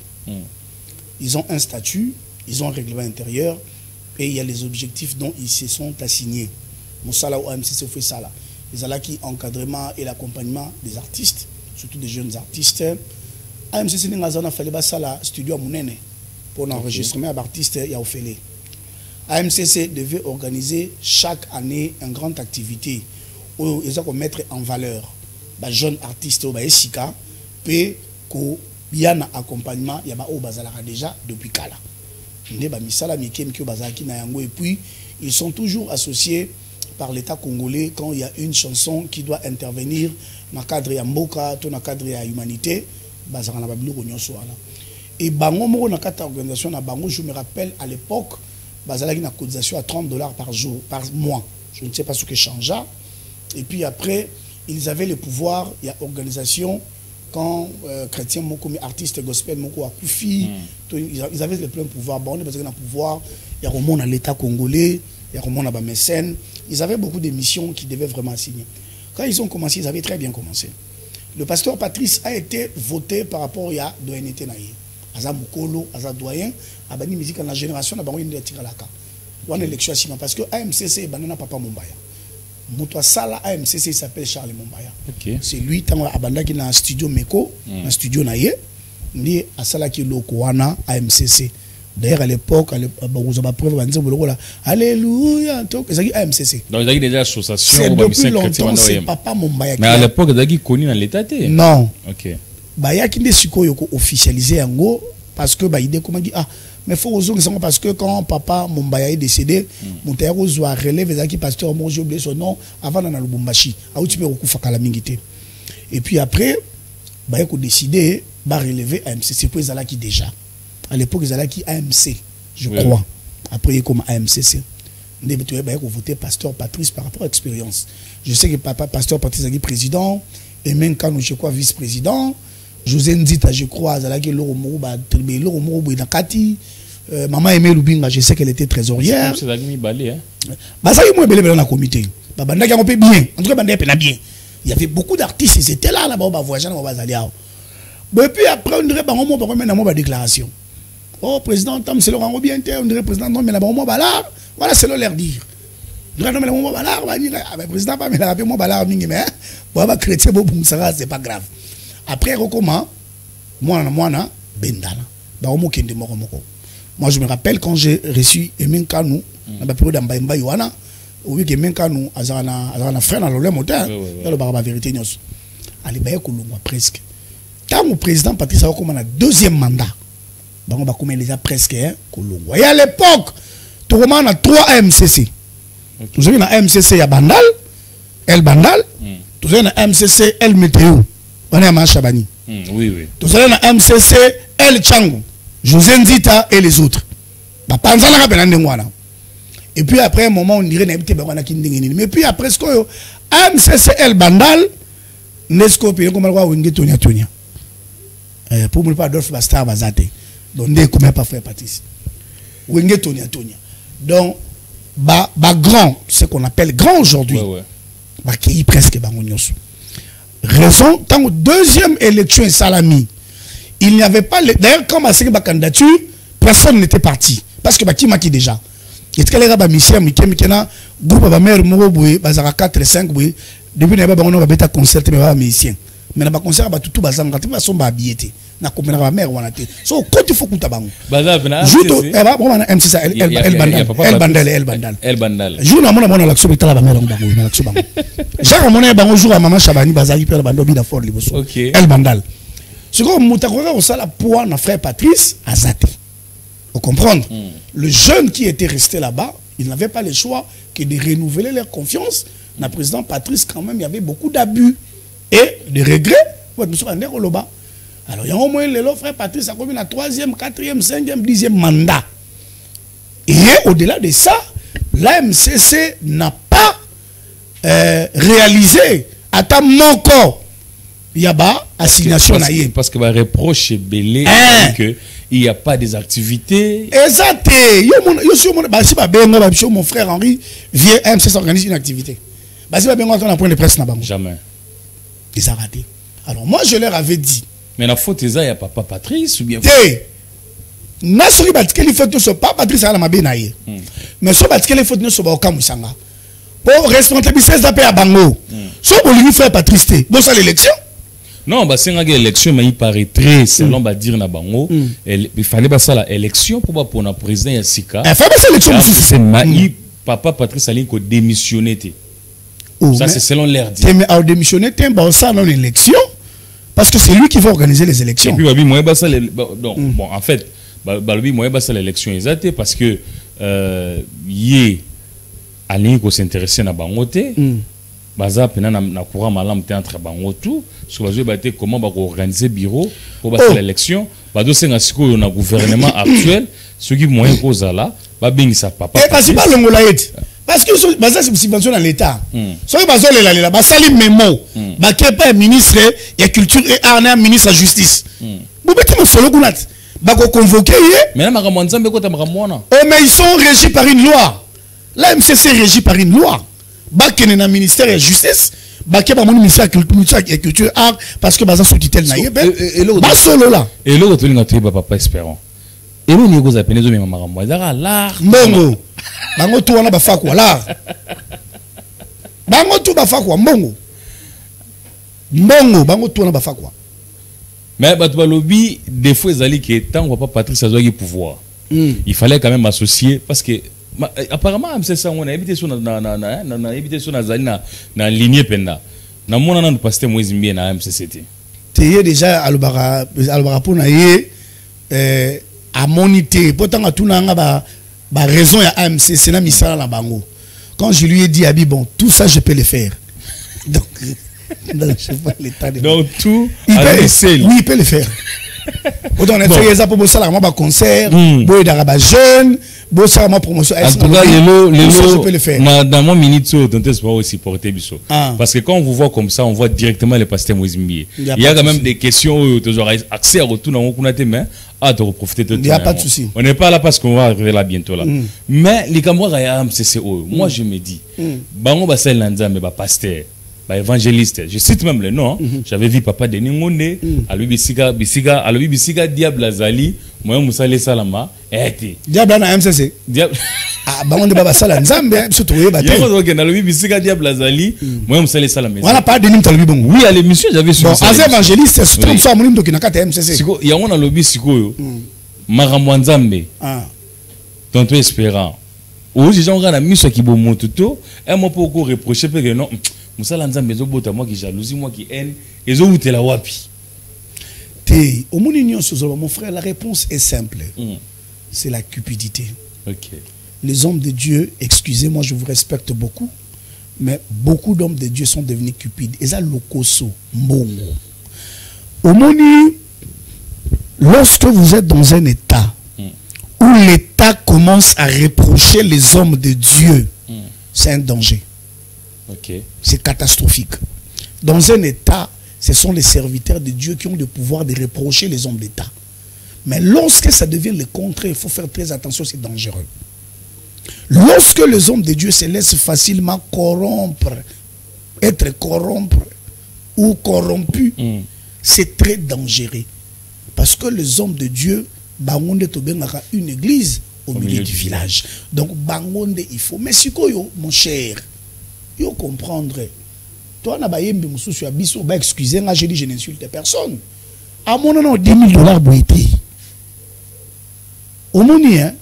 Ils ont un statut, ils ont un règlement intérieur et il y a les objectifs dont ils se sont assignés. Moussala ou AMCC fait ça là. Les alaki encadrement et l'accompagnement des artistes, surtout des jeunes artistes. AMCC n'a fallu pas ça là, studio à Mounene pour l'enregistrement d'artistes et à Ophélie. AMCC devait organiser chaque année une grande activité où ils ont mettre en valeur les jeunes artistes au Sika, puis qu'il y a un accompagnement, il y a un bazalaka déjà depuis Kala. Et puis ils sont toujours associés par l'État congolais quand il y a une chanson qui doit intervenir dans le cadre de Mboka, dans le cadre de l'humanité, et bango dans cette organisation, je me rappelle à l'époque, il y a une cotisation à $30 par jour, par mois. Je ne sais pas ce qui changea. Et puis après, ils avaient le pouvoir, il y a organisation, quand chrétiens, artistes gospel, Koufi, ils avaient le plein pouvoir. Bon, on a besoin d'un pouvoir, il y a un monde à l'État congolais, il y a un monde à mécène. Ils avaient beaucoup de missions qui devaient vraiment signer. Quand ils ont commencé, ils avaient très bien commencé. Le pasteur Patrice a été voté par rapport à Doyenete Naye. Aza Mukolo, Aza Doyen, Abani musique dans la génération, Abani il tire la carte. On élection parce que AMCC est Banana Papa Mumbaya. Moutoua Sala AMCC s'appelle Charles Mumbaya. Okay. C'est lui qui a dans un studio Meko, un studio Naye, ni à Sala qui Lokoana AMCC. D'ailleurs, à l'époque, vous avez preuve, alléluia, c'est AMCC. Donc, il y a déjà association. C'est depuis longtemps, c'est Papa Mumbaya. Mais à l'époque, il y a connu dans l'État. Non. Ok. Baya qui est officialisé en go parce que il comment dit ah mais faut oser parce que quand papa Mumbaya est décédé mon père a relevé qui pasteur moi j'ai oublié son nom avant dans le Lubumbashi a où tu peux recouvrir kala mingité et puis après baya ko décidé ba relever AMCC pour ils qui déjà à l'époque ils allaient qui AMC je crois après comme AMCC ndé tu baya ko voter pasteur Patrice par rapport à l'expérience je sais que papa pasteur Patrice est président et même quand nous je crois vice-président José Ndita, je crois, maman Aimé Lubinga, je sais qu'elle était trésorière. C'est la ligne balé, hein? Bah, ça y est, moi, je suis dans le comité. Bah, bien. En tout cas, bien. Il y avait beaucoup d'artistes, ils étaient là, là-bas, voyager, là-bas, et puis après, on dirait, bah, on va faire déclaration. Oh, président, c'est le rang bien, on dirait, président, non, mais là-bas, on va là. Voilà, c'est leur dire. Non, mais on va là, on va dire, président, pas, mais là, on va là, mais, on va chrétien, c'est pas grave. Après, comment moi, Bendana. Moi, je me rappelle quand j'ai reçu Emin Kanou, dans la période d'Ambaïmba Yohana, où Emin Kanou a un frère dans le moteur, dans le barba vérité. Allez, presque. Quand le président Patrice a commencé un deuxième mandat, on va déjà presque. Et à l'époque, tout le monde a 3 AMCC. Vous avez un MCC, il y a Bandal, El Bandal, vous avez un MCC, El Météo. On est à Chabani. Oui. Tout ça, dans MCC, El Chango, José Nzita et les autres. Et puis après un moment, on dirait qu'il y a mais puis après, MCCL Bandal, Nesco Payé, comme on va Tonia Tonia. Pour ne pas Adolphe Bastar Bazate. Donc, ne comment pas faire Patrice. Wenge Tonia Tonia. Donc, grand, ce qu'on appelle grand aujourd'hui, qui est presque Bangonios. Raison, tant que deuxième élection Salami, il n'y avait pas. D'ailleurs, quand on a candidature, personne n'était parti. Parce que Baki Maki déjà. Il y a des missions, groupe de mère, bazara 4 et 5, depuis qu'il y a un concert, mais pas musicien. Mais il concert, tout bazar, quand il sont habillés. Na komena ba mère wana te. So quand il faut kuta bango. Bazar bena. Juto e ba bon na MC ça El Bandal. Jour na mona l'action bitala ba mère bango na l'action bango. Jara mona bango jour à maman Chabani bazali père bando bi da fort liboso. El Bandal. Ce qu'on mutakora au sala pour na frère Patrice Azate. Vous comprenez? Le jeune qui était resté là-bas, il n'avait pas le choix que de renouveler leur confiance. Le président Patrice, quand même, il y avait beaucoup d'abus et de regrets. Alors, il y a au moins le frère Patrice a commis la 3e, 4e, 5e, 10e mandat. Et au-delà de ça, l'AMCC n'a pas réalisé à ta mon corps. Il y a pas assignation à y. Parce que va reproche belé que il n'y a pas des activités. Exact. Mon frère Henri vient AMCC organise une activité. Si on a un point de presse là-bas. Jamais. Ils ont raté. Alors moi je leur avais dit. Mais la faute est il y a papa Patrice ou bien. Nasuri batikeli faute so pas Patrice ala mabe na ye. Mais so batikeli faute no so ba okamusanga. Pour responsabiliser ça à bango. So bolingi faire Patrice té. Bon ça l'élection. Non, bah c'est une élection mais il paraîtrait selon ba dire na bango, il fallait pas ça la élection pour na président ya Sika. Il fallait pas l'élection. C'est maï papa Patrice ali ko démissionner té. Ça c'est selon l'air dit. Mais à démissionner té ba ça dans l'élection parce que c'est lui qui va organiser les élections. Et puis babi moi ba ça bon en fait babi moi ba ça l'élection exacte parce que yé ali ko s'intéresser na bango té. Baza pena na courant malam te entre bango tout sur bazo baté comment ba organiser bureau pour ba l'élection ba do senga siko na gouvernement actuel ceux qui moyen cause là ba bingisa papa et parce pas longola yet parce que baza subvention dans l'état ceux bazo la ba sali memo ba kepa ministre et culture et arna ministre de justice bobeti mo solo kunat ba ko convoquer mais na makambo nzambe ko ta makambo na mais ils sont régis par une loi. La MCC est régie par une loi. Bakene na ministère de justice, baké ba mon ministère de culture art parce que baza sous tutelle na yebe. Ba solo là. Et l'autre tu l'inga tuba papa espérant. Et l'autre ni goza penezo me makambo. Ezara l'art. Mbongo. Bango tu wana ba fakwa l'art. Bango tu ba fakwa mbongo. Mbongo bango tu wana ba fakwa. Mais batu ba lobby des fois ezali que tant papa Patrice azoi pouvoir. Il fallait quand même associer parce que apparemment c'est ça on a évité sur na évité sur na lignée penda na mona na pasteur Moïse Mbie na MCCT tu déjà alobara pour na yé à moniter pourtant à tout na ba raison ya MCC na misala na bango quand je lui ai dit abi bon tout ça je peux le faire donc je vois l'état de donc tout oui il peut le faire autant on a fait ça pour ça là moi concert boy d'araba jeune bon ça ma promotion en tout cas je peux le faire dans mon minute sur tenter pas aussi porter biso parce que quand on vous voit comme ça on voit directement le pasteur Moïse Mbie il y a quand même des questions où tu auras accès à retour dans mon mais de profiter de tout. Il n'y a pas de souci. On n'est pas là parce qu'on va arriver là bientôt là. Mais les camarades MCCO, moi je me dis, bango ba sel nza mais ba pasteur, ba évangéliste, je cite même le nom, j'avais vu papa Denis Ngonde, à lui bisiga diable azali, moi musale salama, diable na MCC. Diable ah bango de baba sala nzambe surtout yeba te. Yako donc na lui bisiga diable azali, moi musale salama. Voilà pas Denis Mtalbi bongo. Oui, à l'émission j'avais su. Bon, as évangéliste, c'est ça mon doki na kata MCC. Siko ya on a lobby siko makambo nzambe. Tonto espérant. Aujourd'hui gens on a mis ce qui bon motuto, et moi pour reprocher que non musala nzambe ezobota moi qui jalousie moi qui haine ezobutela wapi. Au monde union sur mon frère la réponse est simple. C'est la cupidité. OK. Les hommes de Dieu, excusez-moi, je vous respecte beaucoup, mais beaucoup d'hommes de Dieu sont devenus cupides. Et ça lokoso mbongo. Au monde lorsque vous êtes dans un état où l'État commence à reprocher les hommes de Dieu, c'est un danger. Okay. C'est catastrophique. Dans un État, ce sont les serviteurs de Dieu qui ont le pouvoir de reprocher les hommes d'État. Mais lorsque ça devient le contraire, il faut faire très attention, c'est dangereux. Lorsque les hommes de Dieu se laissent facilement corrompre, être corrompre ou corrompus, c'est très dangereux. Parce que les hommes de Dieu, bangonde tobengaka une église au milieu du village. Donc bangonde il faut. Mais si koyo, mon cher, il faut comprendre. Toi, na bayembi mususu ya biso, ba excusez moi, je dis je n'insulte personne. À mon nom, $10,000 boité. Au moni, hein,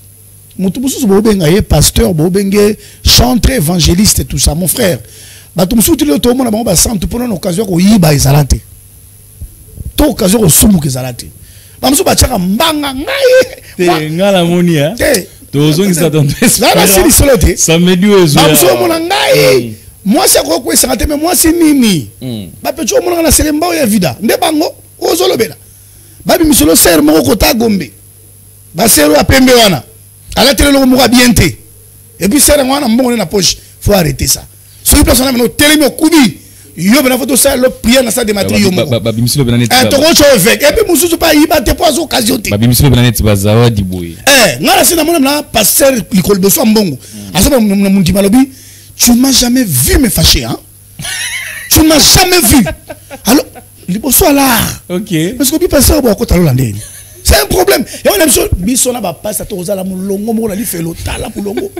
mususu bobenga ye pasteur, bobenge chanteur, évangéliste et tout ça, mon frère. Batumsusu tilo to mona bango ba santu pour une occasion ko yiba ezalate. To occasion ko sumu kezalate. Bamusu bachaka mbanga ngai. Ngala moni hein. Tozongi sa tonto. Là c'est l'isoloté. Ça me dit aux bamusu mona ngai. Moi c'est quoi quoi ça mais moi c'est nini. Ba pecho mona na selemba ya vida. Nde bango ozolobela. Babi misolo ser moko kota gombe. Ba sero ya pembe wana. Ala tele lo moka bienté. Et puis ser wana mbongo na poche. Faut arrêter ça. Ce qui personne maintenant télé kubi. Yo bena photo ça le prière na ça de matériaux moko. Babi misolo bena net. To rocho avec. Et puis mususu pa yiba te poiso occasion te. Babi misolo bena net bazawa diboy. Ngala sina mona na pasteur likolo de so mbongo. Asoba mundi malobi. Tu ne m'as jamais vu me fâcher, hein? Tu ne m'as jamais vu. Alors, liboso là. Ok. Parce que pasteur bo ko talo landeni. C'est un problème. Et on a besoin bisona ba passe to za la mulongo mo na li felo tala mulongo.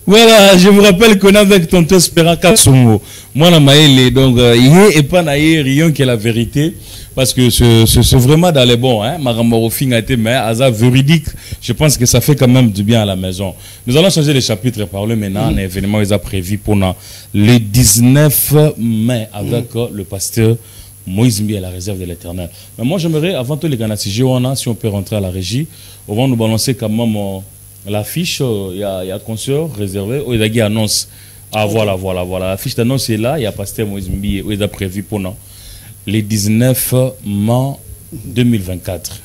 Voilà, je vous rappelle qu'on est avec Tonton Espérant Kassongo. Moi, la maïle, donc, hier et pas naïe, rien que la vérité. Parce que c'est vraiment dans les bons, hein. Maramorofing a été, mais hasard véridique, je pense que ça fait quand même du bien à la maison. Nous allons changer les chapitres et parler maintenant d'un événement qui est prévu pour le 19 mai avec le pasteur Moïse Mbi à la réserve de l'Éternel. Mais moi, j'aimerais, avant tout les Ganassi, si on peut rentrer à la régie, on va nous balancer quand même l'affiche, il y a concert réservé, il y a annonce. Ah voilà, la fiche d'annonce est là, il y a pasteur Moïse Mbi, il est prévu pour nous. Le 19 mai 2024,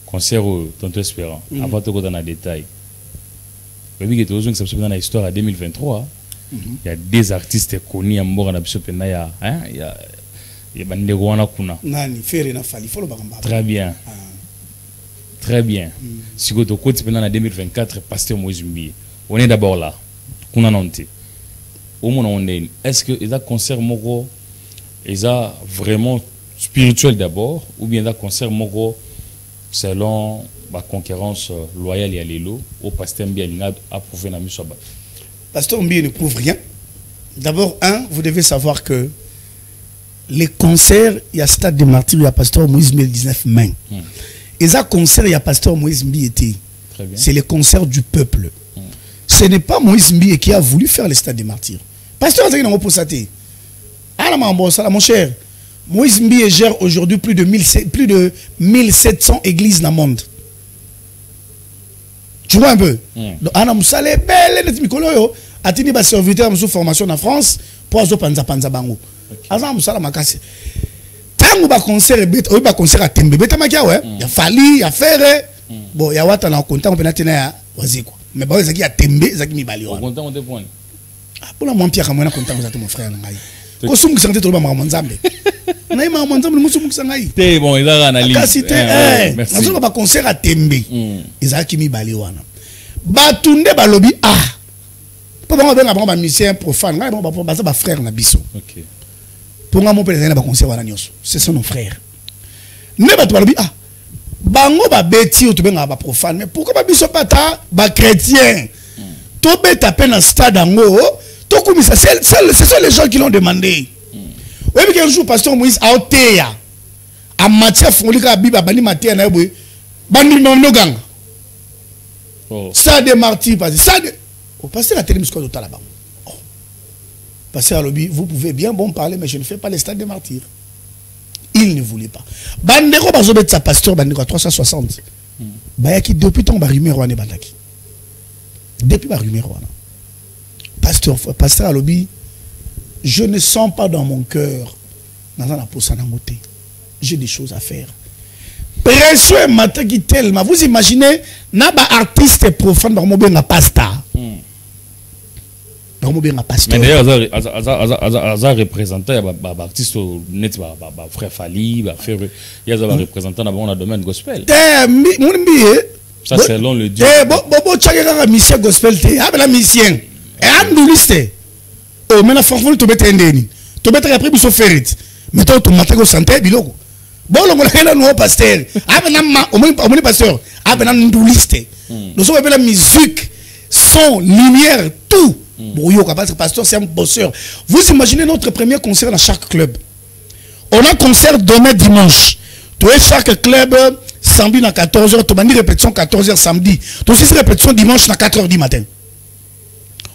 concert au Tonton Espérant. Avant tout, dans les détails. Il y a une histoire à 2023. Il y a des artistes connus à Mbora na Bisopena. Il y a Banderouana Kuna. Très bien. Très bien. Si vous êtes en 2024, pasteur Moïse Mbi, on est d'abord là. Est-ce que il y a un concert moko? Ils ont vraiment spirituel d'abord, ou bien ils ont concert moko selon la concurrence loyale et allélo, au pasteur Mbi a approuvé na miso ba. Pasteur Mbi ne prouve rien. D'abord, vous devez savoir que les concerts, il y a Stade des Martyrs, il y a pasteur Moïse Mbi le 19 mai. Et ça concert, il y a pasteur Moïse Mbi était. C'est le concert du peuple. Ce n'est pas Moïse Mbi qui a voulu faire le Stade des Martyrs. Pasteur Zaki n'a pas posé. Ah mon cher, Moïse Mbi gère aujourd'hui plus de 1700 églises dans le monde. Tu vois un peu? Donc, Anna Moussale, belle, Mikolo, a tenu ba serviteur sous formation en France pour azo panza bango. Azan Moussala makasi. Tango ba concert et ba concert à Tembe, beta makia ouais. Ya Fali, ya Ferre. Bon, ya wata na content on peut na ya waziko. Mais ba zaki ya Tembe, zaki mibali wa. Content on te point. Ah pour la mon Pierre kamona content vous mon frère ngai. Ko sumu santé to ba mamanzambe. Na ima mamanzambe mo sumu sangai. Té bon, il a analyse. Kasi té merci. Azo ba concert à Tembe. Ezaki mibali wana. Batunde balobi Pour moi, je suis musicien profane. Je suis frère na biso. Pour moi, mon père est un conseil. C'est son frère. Ne pas balobi bango ba beti to benga ba profane. Mais pourquoi ba biso pata ba chrétien? To beta pe na stade ngo. To komisa c'est les gens qui l'ont demandé. Oui, mais un jour pasteur Moïse a oteya. A matière fondika biba bani matière na boy. Bandi no ganga. Stade des Martyrs parce stade passer la télé muscule total là-bas. Passer à lobby, vous pouvez bien bon parler, mais je ne fais pas les stades des Martyrs. Il ne voulait pas. Bandeko bazobet sa pasteur bandeko 360. Bayaki depuis ton ba rumeur wana bandaki. Depuis ba rumeur wana. Pasteur à lobby, je ne sens pas dans mon cœur dans la posa nangote. J'ai des choses à faire. Précieux matin qui tellement. Vous imaginez, n'a pas artiste profane dans mon bien la pasta. bien pasteur. Mais d'ailleurs, Aza représentant, il y a des artistes net, frère Fali, il y a des représentants dans le domaine gospel. Ça, c'est selon le Dieu. Bobo Tchagera, mission gospel, la mission. Et Andou liste. Oh, mais la formule, tu mets un déni. Tu mets après, tu fais mais toi, tu m'as santé, biloko. Bon, on a un pasteur. Au moins, pasteur. Andou liste. Nous avons la musique, son, lumière, tout. Parce que pasteur, c'est un bosseur. Vous imaginez notre premier concert dans chaque club. On a un concert demain dimanche. Tu es chaque club samedi à 14h. Tu as répétition 14h samedi. Tu as aussi répétition dimanche à 4h du matin.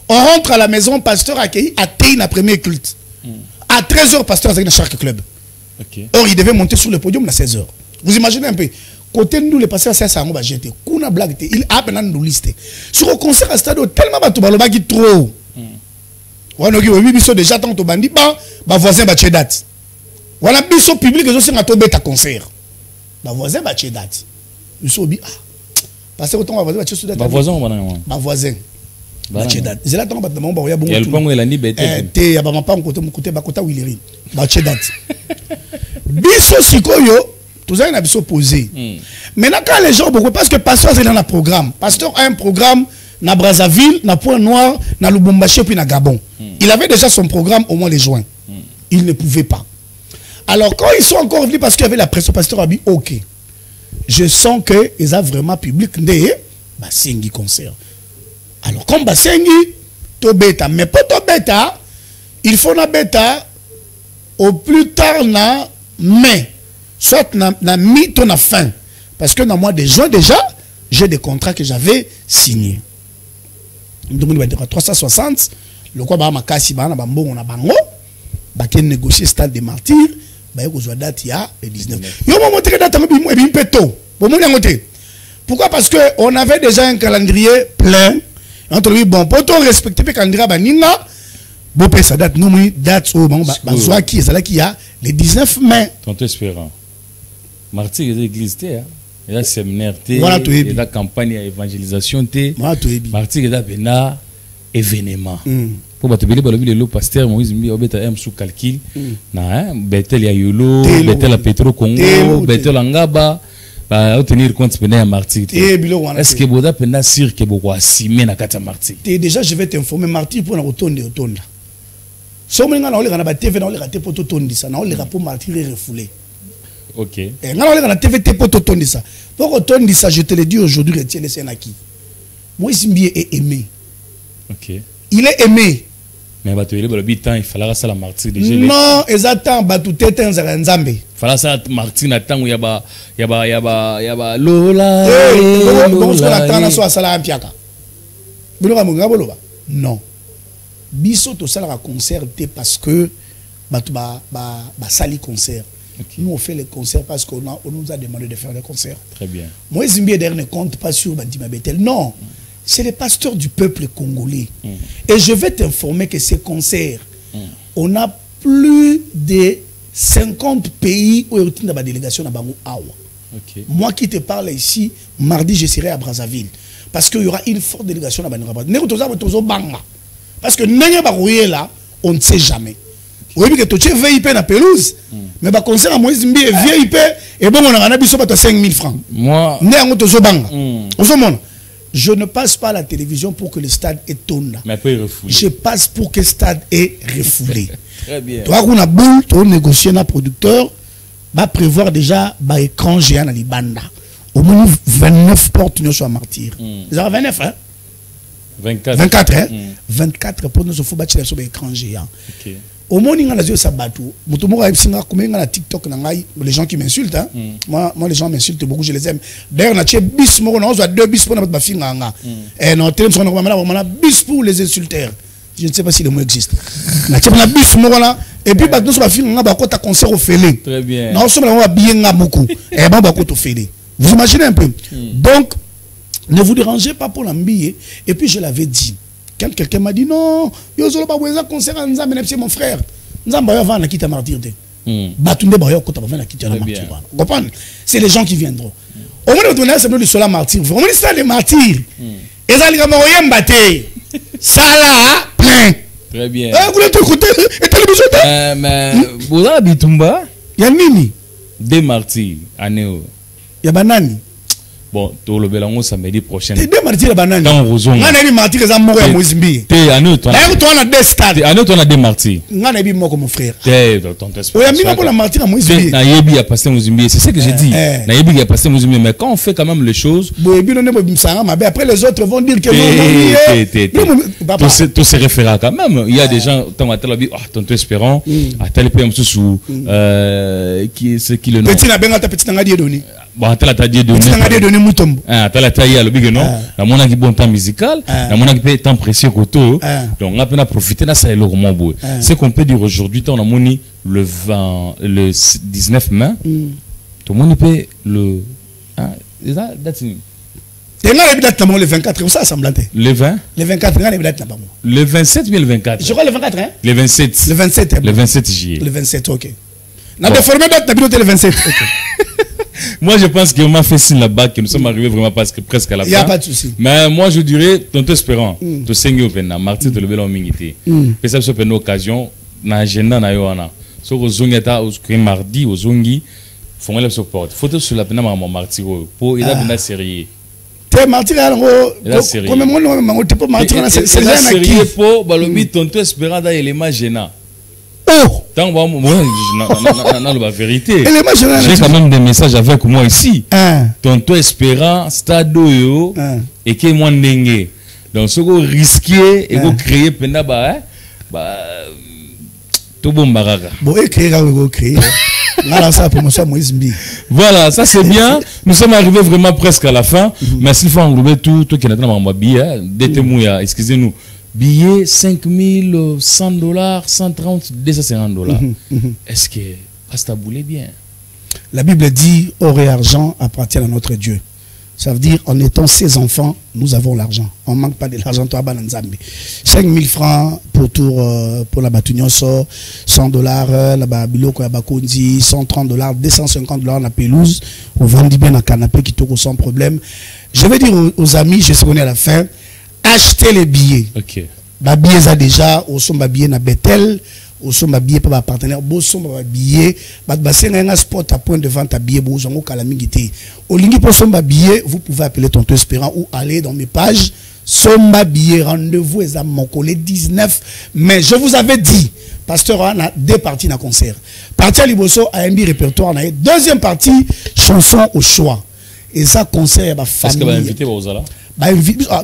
On rentre à la maison, pasteur accueilli à Téine la première culte. À 13h, pasteur a dans chaque club. Or, il devait monter sur le podium à 16h. Vous imaginez un peu. Côté nous, les pasteurs, c'est ça, on va jeter. Kuna blague, il a peine nous listé. Sur le concert à stade, tellement de qui trop. On a déjà tant de bandits, bah voisin va date. On a biso public, ils ont tomber ta concert. Bah voisin va date. Ils sont dit, parce que autant va voisin va date. Bah voisin, bah voisin. C'est là tant de mon bah, il y a beaucoup de. Il y a le pont et la liberté. Il y a pas un côté, bah côté Willeri. Bah date. Biso sikoyo. Tout ça, il a posé. Maintenant, quand les gens, parce que pasteur, c'est dans le programme. Pasteur a un programme na Brazzaville, na Point Noir, na Lubumbashi, puis na Gabon. Il avait déjà son programme au mois de juin. Il ne pouvait pas. Alors, quand ils sont encore venus, parce qu'il y avait la pression, pasteur a dit, ok, je sens qu'ils ont vraiment public, Bassengi concert. Alors, comme Bassengi, to bêta, mais pas to bêta, il faut na bêta, au plus tard, na mai. Soit na mi-ton à fin. Parce que dans le mois de juin, déjà, j'ai des contrats que j'avais signés. Donc, on va dire 360. Le quoi, ma casse, on a bango, on a négocié stade des martyrs. Il y a date, il y a le 19. Il y a un montré date, pourquoi? Parce qu'on avait déjà un calendrier plein. Entre lui, bon, pour respecter le calendrier, bon, ça date, nous, date, qui est là, le 19 mai. Tant espérant. Martyr est l'église, il y a séminaire, il y a la campagne d'évangélisation, Martyr est un événement. Pour te dire, le pasteur Moïse Mbi a sous calcul, Bethel ya Yolo, Bethel à Petro Congo, Bethel Angaba, va tenir compte de Martyr. Est-ce que vous avez sûr que vous avez assumé na kata Martyr? Déjà, je vais t'informer, Martyr pour la retourne de Otonda. Si on a la TV, on a raté pour Totondi, ça, on a raté pour Martyr et refoulé. Ok. Et on a la TV pour Totondi, ça. Pour Otondi, ça, je te le dis aujourd'hui, retiens les Sénaki. Moïse Mbi est aimé. Ok. Il est aimé. Mais il fallait ça la Martyr déjà. Non, exactement, Batouté Nzambe. Il fallait ça Martyr n'attend où il y a Lola. Bon, ce qu'on attend sur la salle à Ampiaka. Non. Biso to sala concert parce que sali concert. Nous on fait les concerts parce qu'on nous a demandé de faire des concerts. Très bien. Moi Zimbi ne compte pas sur Bandima Betel. Non. C'est les pasteurs du peuple congolais. Et je vais t'informer que ces concerts, on a plus de 50 pays où il y a une délégation à Bangou Awa. Moi qui te parle ici, mardi je serai à Brazzaville. Parce qu'il y aura une forte délégation à Bangou. Parce que là, on ne sait jamais. Oui, mais que tu es VIP na pelouse, mais le concert à Moïse Mbi est VIP et bon, on a un abisso à 5 000 francs. Moi, je ne passe pas à la télévision pour que le stade est tourné. Mais pas refoulé. Je passe pour que le stade est refoulé. Très bien. Toi, on a boule, tu as négocié un producteur, va prévoir déjà un écran géant dans les bandes. Au moins 29 portes sur un martyr. Ils ont 29, hein? 24, hein? 24 portes sur un écran géant. Ok. Au moins, il y a des sabatou. TikTok, les gens qui m'insultent. Hein? Moi, les gens m'insultent beaucoup, je les aime. D'ailleurs, on a bis, on a 2 bis pour notre fille. Et on a bis pour les insulteurs. Je ne sais pas si le mot existe. On a bis, et puis, nous sommes filles, on a un concert au félé. Très bien. Nous sommes bien beaucoup. Et on a au félé. Vous imaginez un peu? Donc, ne vous dérangez pas pour l'embiller. Et puis, je l'avais dit. Quand quelqu'un m'a dit non, yo zolo ba weza concert Nzambe c'est mon frère. Nzambe va vendre kita martyr de. Batunde ba yo kota ba vendre kita martyr. Vous comprenez? C'est les gens qui viendront. Au moins on a c'est le sola martyr. Vraiment c'est les martyrs. Et ça les gars oyemba te. Sala plein. Très bien. Vous voulez écouter mais vous avez Bitumba? Yanini. Des martyrs, Anéo. Yabanani. Bon, tout le bélango samedi prochain. T'es deux martyrs banani. Dans Roson. On a des martyrs qui sont morts à Mozambique. T'es Anéo, toi. D'ailleurs, toi, on a des stades. Anéo, toi, on a des martyrs. On a des morts comme mon frère. T'es ton Oui, il y a mis la martyr à Mozambique. Naïbi a passé Mozambique. C'est ce que j'ai dit. Naïbi a passé Mozambique. Mais quand on fait quand même les choses. Après, les autres vont dire que tout se référera quand même. Il y a des gens, tant à tel avis, tonton espérant, à tel PM sous qui c'est qui le nom. Petit Nabenga, petit Nangadi donné. Bon, à tel à taille donné. Petit Nangadi donné Moutombo. À tel à taille à l'objet non. Dans mon qui bon temps musical, dans mon qui peut temps précieux koto. Donc on a pu profiter de ça et le roman beau. Ce qu'on peut dire aujourd'hui, on a moni le 19 mai. Tout le monde peut le le 24, ça semble. Le 20 Le 24, le 27 ou le 24? Je crois le 24, hein? Le 27. Le 27. Le 27 juillet. Le 27, ok. On a déformé date, le 27. Moi, je pense qu'on m'a fait signe là-bas que nous sommes arrivés vraiment presque à la fin. Il n'y a pas de souci. Mais moi, je dirais, tonton espérant, tu sais que tu Martin, tu le bel homme mingité. Et ça, c'est une occasion, dans l'agenda, na yoana. So, au zongi, au mardi, au zongi, faut que je porte. Photo sur la peine à mon martyr. Pour il a bien sérieux. T'es martyr, comme moi, non, t'es pas martyr, c'est sérieux pour balobi, tonton espérant, dans l'élément gênant. Oh! Tant bon, moi, la vérité. J'ai quand même des messages avec moi ici. Tonton espérant, stade yo, et que moi n'engue. Donc, ce qu'on risquer et qu'on crée pendant tout bon baraga. Bon, créer. Voilà, ça c'est bien. Nous sommes arrivés vraiment presque à la fin. Mais s'il faut englober tout qui est dans ma billet, des témoins, excusez-nous. Billet 5100 $, 130, 250 $. Est-ce que ça boulait bien? La Bible dit or et argent appartiennent à notre Dieu. Ça veut dire en étant ses enfants, nous avons l'argent. On ne manque pas de l'argent. 5 000 francs pour la Batunyoso, 100 $, la Babiloko, la Bakondi, 130 $, 250 $ la pelouse. On vend bien un canapé qui tourne sans problème. Je vais dire aux amis, je sais qu'on est à la fin. Achetez les billets. Ok. Les billets ça déjà, au son billets na Bethel, au son billets pas ma partenaire, au son billets, c'est un spot à point de vente à billets, au son calamité. Au lingi pour son billets, vous pouvez appeler Tonton Espérant ou aller dans mes pages. Son billets, rendez-vous est à mon collègue 19 mai. Je vous avais dit, pasteur a deux parties dans le concert. Partie à Liboso a un répertoire, deuxième partie, chanson au choix. Et ça concert à ma famille. Est-ce que vous invitez vos alas?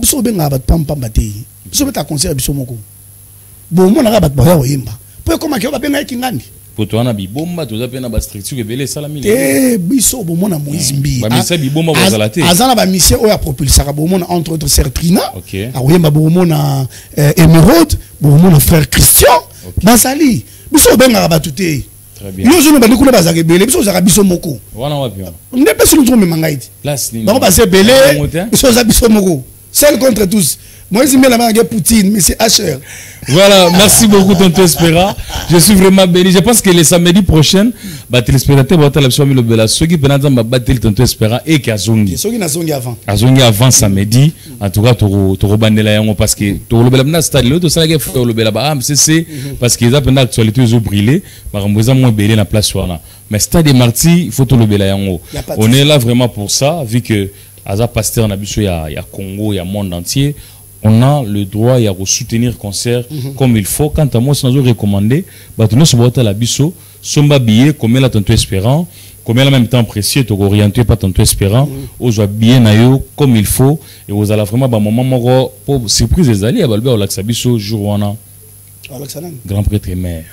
Biso benga bat pam pam bate biso beta concert biso moko bon mona ga bat ba oyemba po koma ke ba benga kingandi pour toi na bibomba to za pena ba structure ebele salami biso bo mona Moïse Mbi ba mise bibomba bo zalate azana ba mise o ya propulsera bo mona entre autres Sertrina OK oyemba bo mona Emeraude bo mona frère Christian basali biso benga ba tuté. Très bien. Nous sommes venus à Belé, nous sommes venus à Moko. Voilà, on va bien. On n'est pas sur le tour de Mangaïd. Place, on va passer Belé, nous sommes venus à Moko. Seul contre tous. Moi, je mets la main à Poutine, mais c'est HR. Voilà, merci beaucoup, Tonton Espéra. Je suis vraiment béni. Je pense que le samedi prochain, téléspectateurs vont être le Bela. Ceux qui peuvent battre le Tonton Espéra et qui a zongi. Ceux qui n'ont zongi avant. A zongi avant samedi. En tout cas, tu rebandela parce que tu rebandela stade l'autre, ça que fait le Bela c'est parce qu'ils ont pendant l'actualité ils ont brûlé. Par exemple, ils ont moins brûlé la place soirna. Mais stade Marty, il faut tout le Bela yango. On est là vraiment pour ça, vu que Aza Pasteur Nabiso, il y a Congo, il y a monde entier. On a le droit de soutenir le concert comme il faut. Quant à moi, si nous recommandé, nous sommes à la biso, sommes billet, comme la Tonton Espérant, comme en même temps précieux, tu orienté par Tonton Espérant, aux bien comme il faut, et vous allez vraiment, moment, pour surprise des alliés, à Balbert, au Laxabiso, jour où on a grand prêtre mère.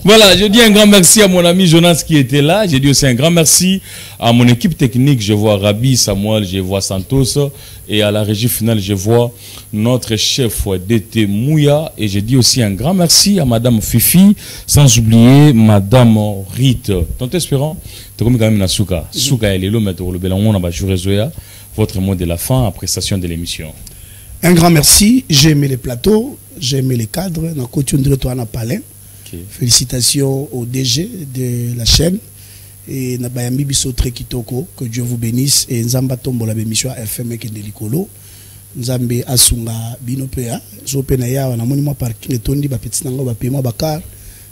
Voilà, je dis un grand merci à mon ami Jonas qui était là. Je dis aussi un grand merci à mon équipe technique. Je vois Rabi, Samuel, je vois Santos. Et à la régie finale, je vois notre chef DT Mouya. Et je dis aussi un grand merci à Madame Fifi, sans oublier Madame Rite. Tant espérant, tu comme quand même Souka. Souka, elle est là, mais tu le bélan, on a joué votre mot de la fin, appréciation de l'émission. Un grand merci. J'ai aimé les plateaux, j'ai aimé les cadres. Dans Côte-Undre, toi, on a parlé. Félicitations au DG de la chaîne et na bayambi biso très kitoko, que Dieu vous bénisse et nzamba tombo la bémission FM kende likolo nzambe asunga bino pea zo pe na ya na monimo parking etondi ba petit nango ba paiement ba car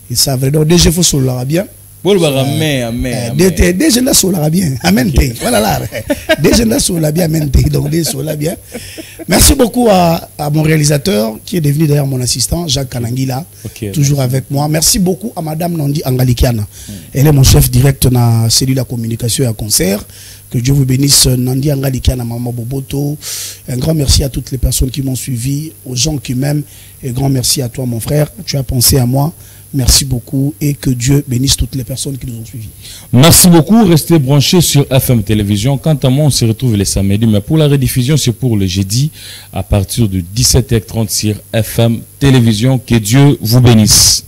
et ça vrai donc déjà faut solara bien. Déjà là solara bien. Amen. Voilà là. Déjà là solara bien. Amen. Donc déjà solara bien. Merci beaucoup à mon réalisateur qui est devenu d'ailleurs mon assistant Jacques Kanangila, toujours avec moi. Merci beaucoup à Madame Nandi Angalikiana. Elle est mon chef direct dans la cellule de communication et à concert. Que Dieu vous bénisse, Nandi Angalikiana, Maman Boboto. Un grand merci à toutes les personnes qui m'ont suivi, aux gens qui m'aiment. Et grand merci à toi, mon frère. Tu as pensé à moi. Merci beaucoup et que Dieu bénisse toutes les personnes qui nous ont suivis. Merci beaucoup. Restez branchés sur FM Télévision. Quant à moi, on se retrouve les samedis. Mais pour la rediffusion, c'est pour le jeudi à partir de 17h30 sur FM Télévision. Que Dieu vous bénisse.